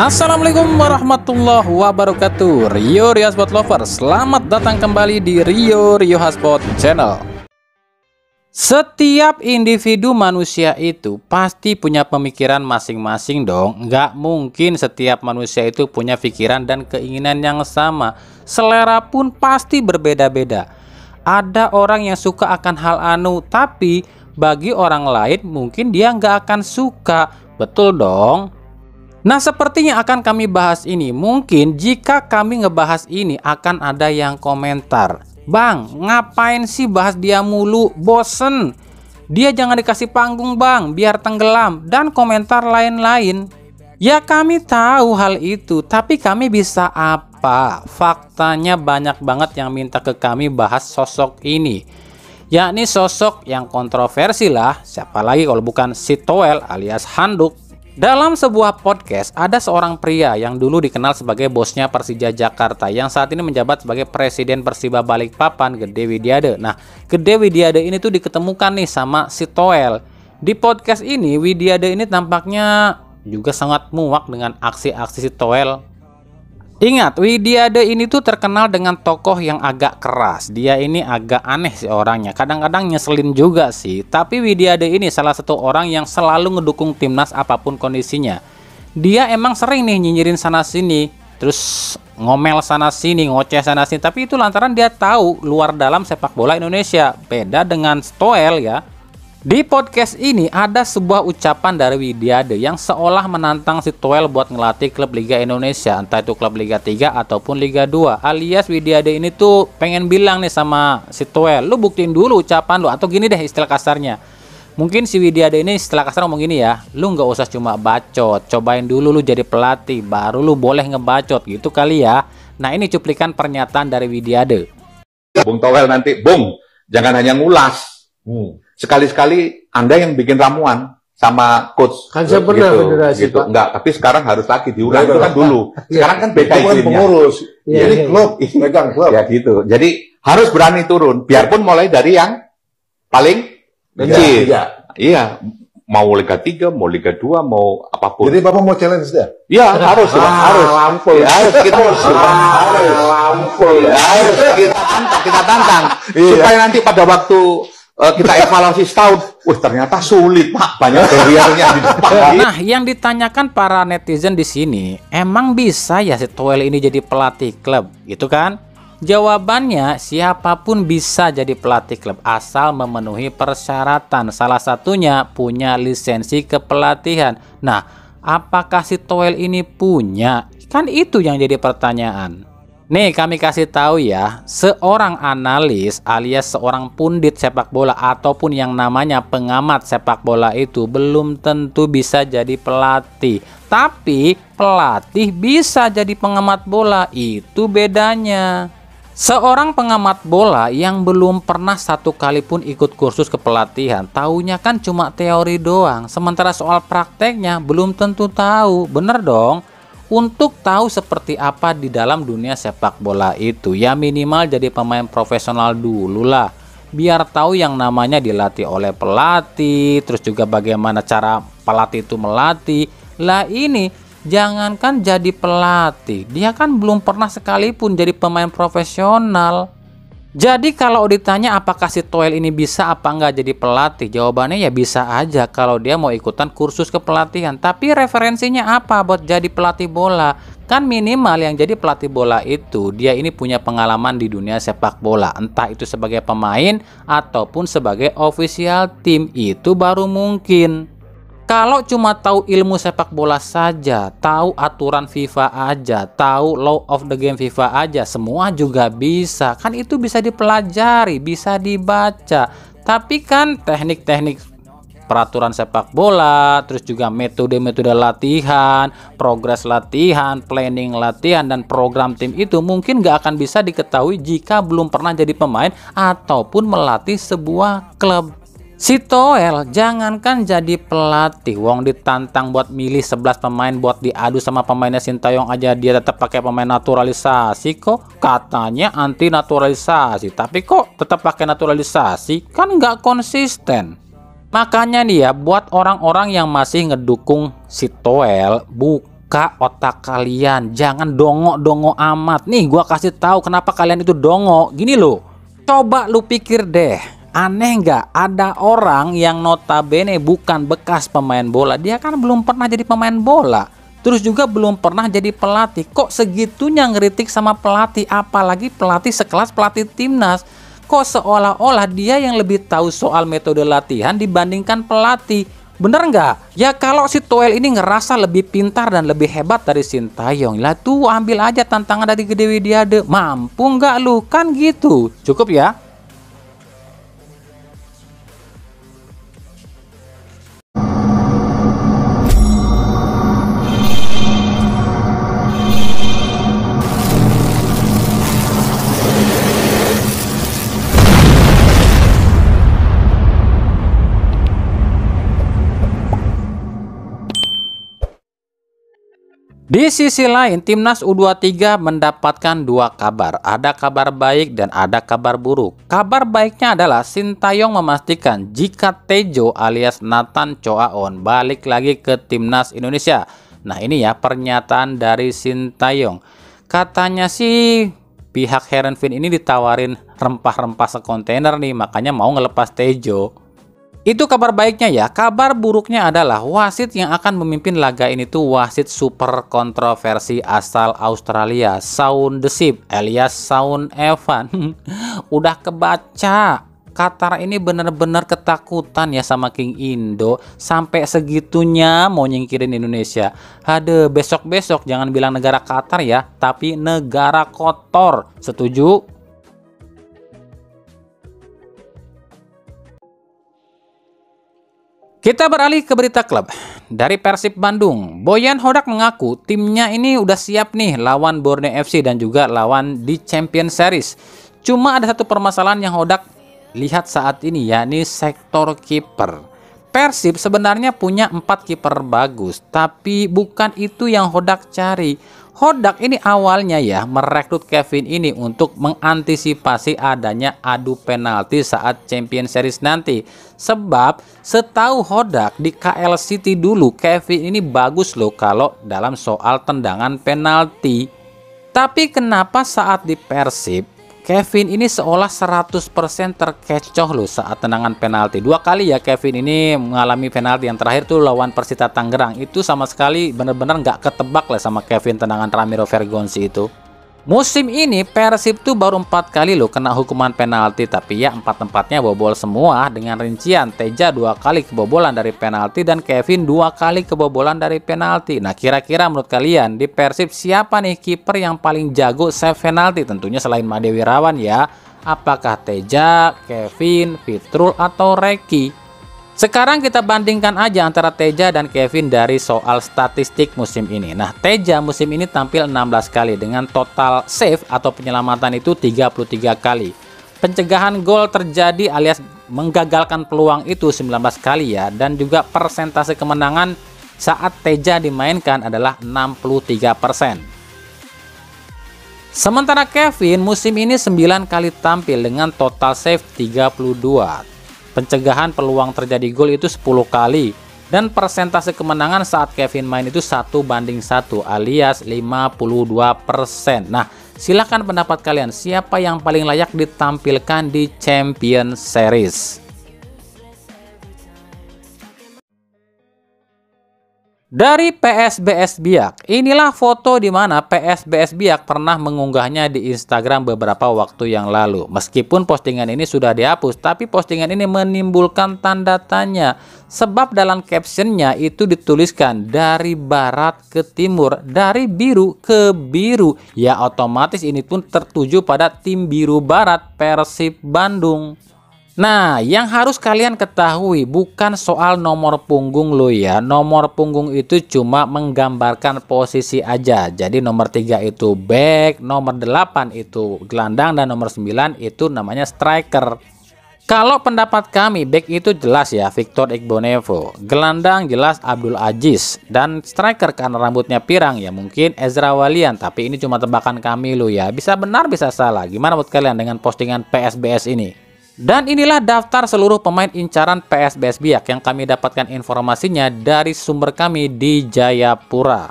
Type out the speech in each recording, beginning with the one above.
Assalamualaikum warahmatullahi wabarakatuh. Rio Hotspot Lovers, selamat datang kembali di Rio Hotspot Channel. Setiap individu manusia itu pasti punya pemikiran masing-masing dong. Nggak mungkin setiap manusia itu punya pikiran dan keinginan yang sama. Selera pun pasti berbeda-beda. Ada orang yang suka akan hal anu, tapi bagi orang lain mungkin dia nggak akan suka. Betul dong? Nah, seperti yang akan kami bahas ini, mungkin jika kami ngebahas ini akan ada yang komentar, "Bang, ngapain sih bahas dia mulu? Bosen. Dia jangan dikasih panggung bang, biar tenggelam," dan komentar lain-lain. Ya kami tahu hal itu, tapi kami bisa apa? Faktanya banyak banget yang minta ke kami bahas sosok ini, yakni sosok yang kontroversi lah. Siapa lagi kalau bukan si Toel alias Handuk. Dalam sebuah podcast, ada seorang pria yang dulu dikenal sebagai bosnya Persija Jakarta yang saat ini menjabat sebagai presiden Persiba Balikpapan, Gede Widiade. Nah, Gede Widiade ini tuh diketemukan nih sama si Toel. Di podcast ini, Widiade ini tampaknya juga sangat muak dengan aksi-aksi si Toel. Ingat, Widiade ini tuh terkenal dengan tokoh yang agak keras. Dia ini agak aneh sih orangnya. Kadang-kadang nyeselin juga sih. Tapi Widiade ini salah satu orang yang selalu ngedukung timnas apapun kondisinya. Dia emang sering nih nyinyirin sana-sini, terus ngomel sana-sini, ngoceh sana-sini. Tapi itu lantaran dia tahu luar dalam sepak bola Indonesia. Beda dengan Toel ya. Di podcast ini ada sebuah ucapan dari Widiade yang seolah menantang si Toel buat ngelatih klub Liga Indonesia, entah itu klub Liga 3 ataupun Liga 2. Alias Widiade ini tuh pengen bilang nih sama si Toel, "Lu buktiin dulu ucapan lu," atau gini deh istilah kasarnya. Mungkin si Widiade ini istilah kasar ngomong gini ya, "Lu nggak usah cuma bacot, cobain dulu lu jadi pelatih, baru lu boleh ngebacot," gitu kali ya. Nah, ini cuplikan pernyataan dari Widiade. Bung Toel nanti, Bung, jangan hanya ngulas. Sekali-sekali Anda yang bikin ramuan sama coach. Kan saya pernah gitu, federasi, gitu. Pak. Enggak, tapi sekarang harus lagi diulang. Itu kan dulu. Sekarang kan beda itu kan izinnya. pengurus. Jadi Iya. klub, megang klub. Ya gitu. Jadi harus berani turun. Biarpun mulai dari yang paling kecil. Iya. Mau Liga 3, mau Liga 2, mau apapun. Jadi Bapak mau challenge dia? Iya, harus. Harus. Lampul. Ya, harus kita Lampul. harus kita tantang. Supaya nanti pada waktu kita evaluasi setahun, ternyata sulit Pak, banyak barriernya di depan. Nah, yang ditanyakan para netizen di sini, emang bisa ya si Toel ini jadi pelatih klub, gitu kan? Jawabannya, siapapun bisa jadi pelatih klub asal memenuhi persyaratan. Salah satunya punya lisensi kepelatihan. Nah, apakah si Toel ini punya? Kan itu yang jadi pertanyaan. Nih, kami kasih tahu ya, seorang analis alias seorang pundit sepak bola ataupun yang namanya pengamat sepak bola itu belum tentu bisa jadi pelatih. Tapi pelatih bisa jadi pengamat bola, itu bedanya. Seorang pengamat bola yang belum pernah satu kali pun ikut kursus kepelatihan, taunya kan cuma teori doang. Sementara soal prakteknya belum tentu tahu, bener dong? Untuk tahu seperti apa di dalam dunia sepak bola itu, ya minimal jadi pemain profesional dulu lah. Biar tahu yang namanya dilatih oleh pelatih, terus juga bagaimana cara pelatih itu melatih. Lah ini, jangankan jadi pelatih, dia kan belum pernah sekalipun jadi pemain profesional. Jadi kalau ditanya apakah si Toel ini bisa apa enggak jadi pelatih, jawabannya ya bisa aja kalau dia mau ikutan kursus kepelatihan. Tapi referensinya apa buat jadi pelatih bola? Kan minimal yang jadi pelatih bola itu dia ini punya pengalaman di dunia sepak bola, entah itu sebagai pemain ataupun sebagai official tim, itu baru mungkin. Kalau cuma tahu ilmu sepak bola saja, tahu aturan FIFA aja, tahu law of the game FIFA aja, semua juga bisa. Kan itu bisa dipelajari, bisa dibaca. Tapi kan teknik-teknik peraturan sepak bola, terus juga metode-metode latihan, progres latihan, planning latihan, dan program tim itu mungkin gak akan bisa diketahui jika belum pernah jadi pemain ataupun melatih sebuah klub. Si Toel jangankan jadi pelatih, wong ditantang buat milih 11 pemain buat diadu sama pemainnya Sintayong aja dia tetap pakai pemain naturalisasi kok. Katanya anti naturalisasi, tapi kok tetap pakai naturalisasi, kan nggak konsisten. Makanya nih ya, buat orang-orang yang masih ngedukung si Toel, buka otak kalian, jangan dongo-dongo amat. Nih gua kasih tahu kenapa kalian itu dongo. Gini loh, coba lu pikir deh, aneh nggak ada orang yang notabene bukan bekas pemain bola, dia kan belum pernah jadi pemain bola, terus juga belum pernah jadi pelatih, kok segitunya ngeritik sama pelatih, apalagi pelatih sekelas pelatih timnas. Kok seolah-olah dia yang lebih tahu soal metode latihan dibandingkan pelatih. Bener nggak? Ya kalau si Toel ini ngerasa lebih pintar dan lebih hebat dari Sintayong, lah tuh ambil aja tantangan dari Gede Widiade. Mampu nggak lu? Kan gitu. Cukup ya? Di sisi lain, Timnas U23 mendapatkan dua kabar. Ada kabar baik dan ada kabar buruk. Kabar baiknya adalah Sintayong memastikan jika Tejo alias Nathan Choaon balik lagi ke Timnas Indonesia. Nah ini ya pernyataan dari Sintayong. Katanya sih pihak Heerenveen ini ditawarin rempah-rempah sekontainer nih, makanya mau ngelepas Tejo. Itu kabar baiknya ya. Kabar buruknya adalah wasit yang akan memimpin laga ini tuh wasit super kontroversi asal Australia, Shaun the Sheep alias Shaun Evan. Udah kebaca, Qatar ini bener-bener ketakutan ya sama King Indo, sampai segitunya mau nyingkirin Indonesia. Aduh, besok-besok jangan bilang negara Qatar ya, tapi negara kotor. Setuju? Kita beralih ke berita klub. Dari Persib Bandung, Boyan Hodak mengaku timnya ini udah siap nih lawan Borneo FC dan juga lawan di Champions Series. Cuma ada satu permasalahan yang Hodak lihat saat ini, yakni sektor kiper. Persib sebenarnya punya 4 kiper bagus, tapi bukan itu yang Hodak cari. Hodak ini awalnya ya merekrut Kevin ini untuk mengantisipasi adanya adu penalti saat Champions Series nanti. Sebab setahu Hodak di KL City dulu Kevin ini bagus loh kalau dalam soal tendangan penalti. Tapi kenapa saat di Persib Kevin ini seolah 100% terkecoh loh saat tendangan penalti. 2 kali ya Kevin ini mengalami penalti. Yang terakhir tuh lawan Persita Tangerang. Itu sama sekali bener-bener nggak ketebak lah sama Kevin tendangan Ramiro Vergonzi itu. Musim ini Persib tuh baru 4 kali loh kena hukuman penalti, tapi ya 4-empatnya bobol semua dengan rincian Teja 2 kali kebobolan dari penalti dan Kevin 2 kali kebobolan dari penalti. Nah kira-kira menurut kalian di Persib siapa nih kiper yang paling jago save penalti? Tentunya selain Made Wirawan ya. Apakah Teja, Kevin, Fitrul atau Reki? Sekarang kita bandingkan aja antara Teja dan Kevin dari soal statistik musim ini. Nah, Teja musim ini tampil 16 kali dengan total save atau penyelamatan itu 33 kali. Pencegahan gol terjadi alias menggagalkan peluang itu 19 kali ya, dan juga persentase kemenangan saat Teja dimainkan adalah 63%. Sementara Kevin musim ini 9 kali tampil dengan total save 32. Pencegahan peluang terjadi gol itu 10 kali. Dan persentase kemenangan saat Kevin main itu 1/1 alias 52%. Nah, silakan pendapat kalian. Siapa yang paling layak ditampilkan di Champions Series? Dari PSBS Biak, inilah foto di mana PSBS Biak pernah mengunggahnya di Instagram beberapa waktu yang lalu. Meskipun postingan ini sudah dihapus, tapi postingan ini menimbulkan tanda tanya. Sebab dalam captionnya itu dituliskan dari barat ke timur, dari biru ke biru. Ya otomatis ini pun tertuju pada tim biru barat Persib Bandung. Nah, yang harus kalian ketahui bukan soal nomor punggung lo ya. Nomor punggung itu cuma menggambarkan posisi aja. Jadi nomor 3 itu back, nomor 8 itu gelandang, dan nomor 9 itu namanya striker. Kalau pendapat kami, back itu jelas ya Victor Igbonevo, gelandang jelas Abdul Aziz, dan striker karena rambutnya pirang ya mungkin Ezra Walian. Tapi ini cuma tebakan kami lo ya. Bisa benar bisa salah. Gimana buat kalian dengan postingan PSBS ini? Dan inilah daftar seluruh pemain incaran PSBS Biak yang kami dapatkan informasinya dari sumber kami di Jayapura.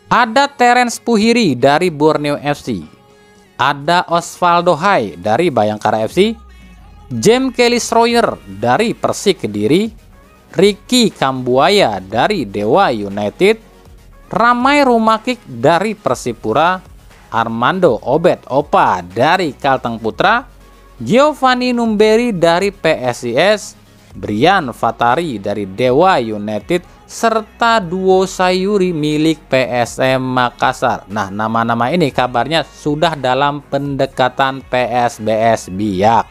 Ada Terence Puhiri dari Borneo FC. Ada Osvaldo Hai dari Bayangkara FC. James Kelly Schroyer dari Persik Kediri. Ricky Kambuaya dari Dewa United. Ramai Rumakik dari Persipura. Armando Obed Opa dari Kalteng Putra. Giovanni Numberi dari PSIS. Brian Fatari dari Dewa United, serta duo Sayuri milik PSM Makassar. Nah, nama-nama ini kabarnya sudah dalam pendekatan PSBS Biak.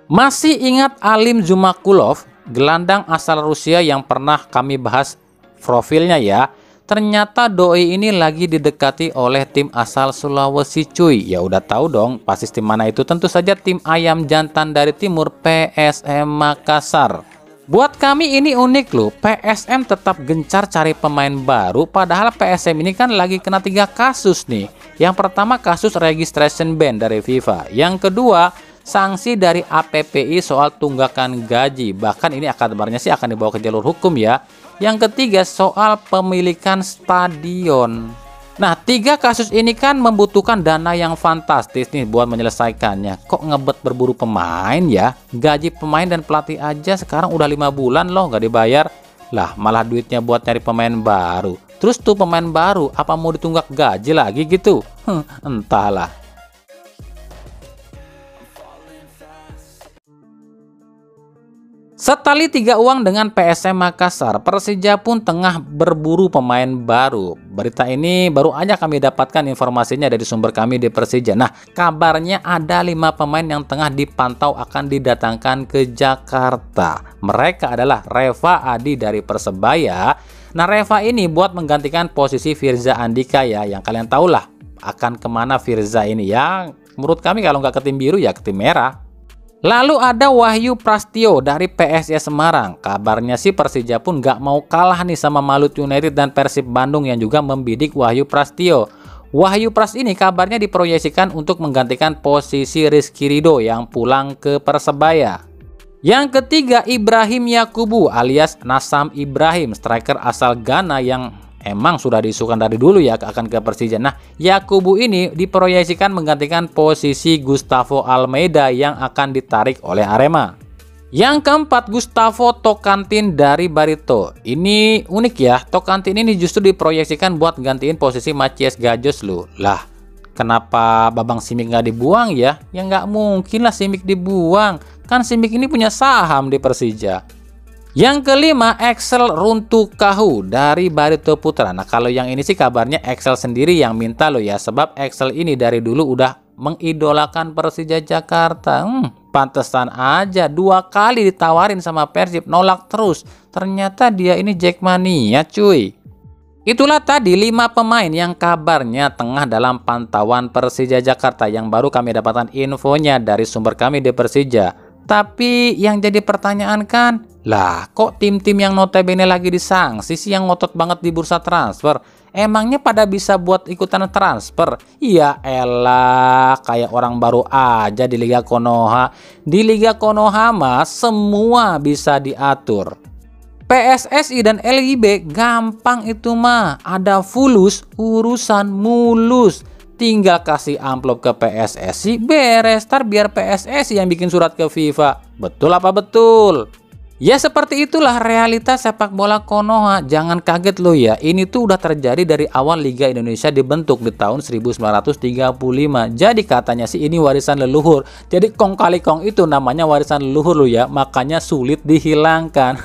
Masih ingat Alim Zumakulov, gelandang asal Rusia yang pernah kami bahas profilnya ya? Ternyata doi ini lagi didekati oleh tim asal Sulawesi cuy. Ya udah tahu dong pasti tim mana itu, tentu saja tim ayam jantan dari timur, PSM Makassar. Buat kami ini unik loh, PSM tetap gencar cari pemain baru, padahal PSM ini kan lagi kena 3 kasus nih. Yang pertama kasus registration ban dari FIFA, yang kedua sanksi dari APPI soal tunggakan gaji, bahkan ini kabarnya sih akan dibawa ke jalur hukum ya. Yang ketiga soal pemilikan stadion. Nah, 3 kasus ini kan membutuhkan dana yang fantastis nih buat menyelesaikannya. Kok ngebet berburu pemain ya? Gaji pemain dan pelatih aja sekarang udah 5 bulan loh gak dibayar. Lah malah duitnya buat nyari pemain baru. Terus tuh pemain baru apa mau ditunggak gaji lagi gitu? Entahlah. Setali 3 uang dengan PSM Makassar, Persija pun tengah berburu pemain baru. Berita ini baru aja kami dapatkan informasinya dari sumber kami di Persija. Nah, kabarnya ada 5 pemain yang tengah dipantau akan didatangkan ke Jakarta. Mereka adalah Reva Adi dari Persebaya. Nah, Reva ini buat menggantikan posisi Firza Andika ya, yang kalian tahu lah akan kemana Firza ini ya. Menurut kami kalau nggak ke tim biru ya ke tim merah. Lalu ada Wahyu Prastio dari PSIS Semarang. Kabarnya sih Persija pun gak mau kalah nih sama Malut United dan Persib Bandung yang juga membidik Wahyu Prastio. Wahyu Pras ini kabarnya diproyeksikan untuk menggantikan posisi Rizky Ridho yang pulang ke Persebaya. Yang ketiga Ibrahim Yakubu alias Nasam Ibrahim, striker asal Ghana yang emang sudah diisukan dari dulu ya akan ke Persija. Nah, Yakubu ini diproyeksikan menggantikan posisi Gustavo Almeida yang akan ditarik oleh Arema. Yang keempat Gustavo Tokantin dari Barito. Ini unik ya, Tokantin ini justru diproyeksikan buat gantiin posisi Macias Gajos loh. Lah, kenapa Babang Simic nggak dibuang ya? Ya nggak mungkin lah Simic dibuang. Kan Simic ini punya saham di Persija. Yang kelima, Excel Runtuh Kahu dari Barito Putra. Nah, kalau yang ini sih kabarnya Excel sendiri yang minta loh ya. Sebab Excel ini dari dulu udah mengidolakan Persija Jakarta. Pantesan aja 2 kali ditawarin sama Persib, nolak terus. Ternyata dia ini Jackmania cuy. Itulah tadi 5 pemain yang kabarnya tengah dalam pantauan Persija Jakarta yang baru kami dapatkan infonya dari sumber kami di Persija. Tapi yang jadi pertanyaan kan, lah kok tim-tim yang notabene lagi disangsi sih yang ngotot banget di bursa transfer? Emangnya pada bisa buat ikutan transfer? Ya elah, kayak orang baru aja di Liga Konoha. Di Liga Konoha mah semua bisa diatur. PSSI dan LIB gampang itu mah, ada fulus urusan mulus. Tinggal kasih amplop ke PSSI, beres, tar biar PSSI yang bikin surat ke FIFA. Betul apa betul? Ya seperti itulah realitas sepak bola Konoha. Jangan kaget loh ya, ini tuh udah terjadi dari awal Liga Indonesia dibentuk di tahun 1935. Jadi katanya sih ini warisan leluhur. Jadi kong kali kong itu namanya warisan leluhur loh ya, makanya sulit dihilangkan.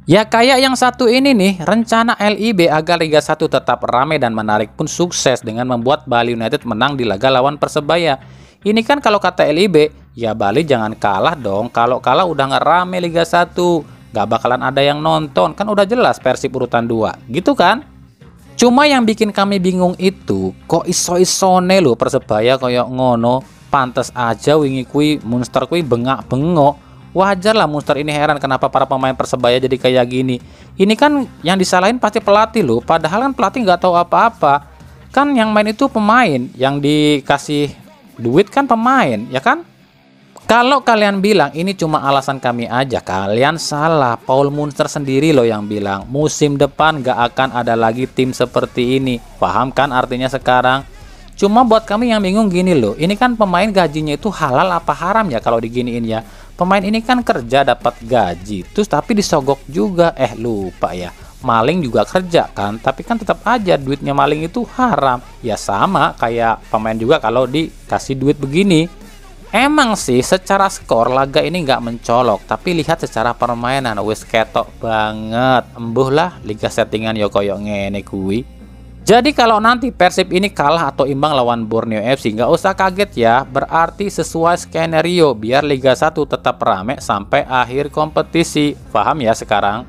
Ya kayak yang satu ini nih, rencana LIB agar Liga 1 tetap ramai dan menarik pun sukses dengan membuat Bali United menang di laga lawan Persebaya. Ini kan kalau kata LIB, ya Bali jangan kalah dong, kalau kalah udah nggak rame Liga 1, nggak bakalan ada yang nonton, kan udah jelas Persib urutan 2, gitu kan? Cuma yang bikin kami bingung itu, kok iso-isone lho Persebaya koyok ngono, pantes aja wingi kui Munster kui bengak-bengok. Wajar lah Munster ini heran kenapa para pemain Persebaya jadi kayak gini. Ini kan yang disalahin pasti pelatih loh. Padahal kan pelatih nggak tahu apa-apa. Kan yang main itu pemain yang dikasih Duit kan pemain, ya kan? Kalau kalian bilang ini cuma alasan kami aja, kalian salah. Paul Munster sendiri loh yang bilang musim depan gak akan ada lagi tim seperti ini. Paham kan artinya sekarang? Cuma buat kami yang bingung gini loh, ini kan pemain gajinya itu halal apa haram ya kalau diginiin ya? Pemain ini kan kerja dapat gaji, terus tapi disogok juga. Lupa ya. Maling juga kerja kan, tapi kan tetap aja duitnya maling itu haram. Ya sama kayak pemain juga kalau dikasih duit begini. Emang sih secara skor laga ini nggak mencolok, tapi lihat secara permainan wis ketok banget. Embuh lah liga settingan yo koyo ngene kuwi. Jadi kalau nanti Persib ini kalah atau imbang lawan Borneo FC nggak usah kaget ya, berarti sesuai skenario biar Liga 1 tetap rame sampai akhir kompetisi. Paham ya sekarang?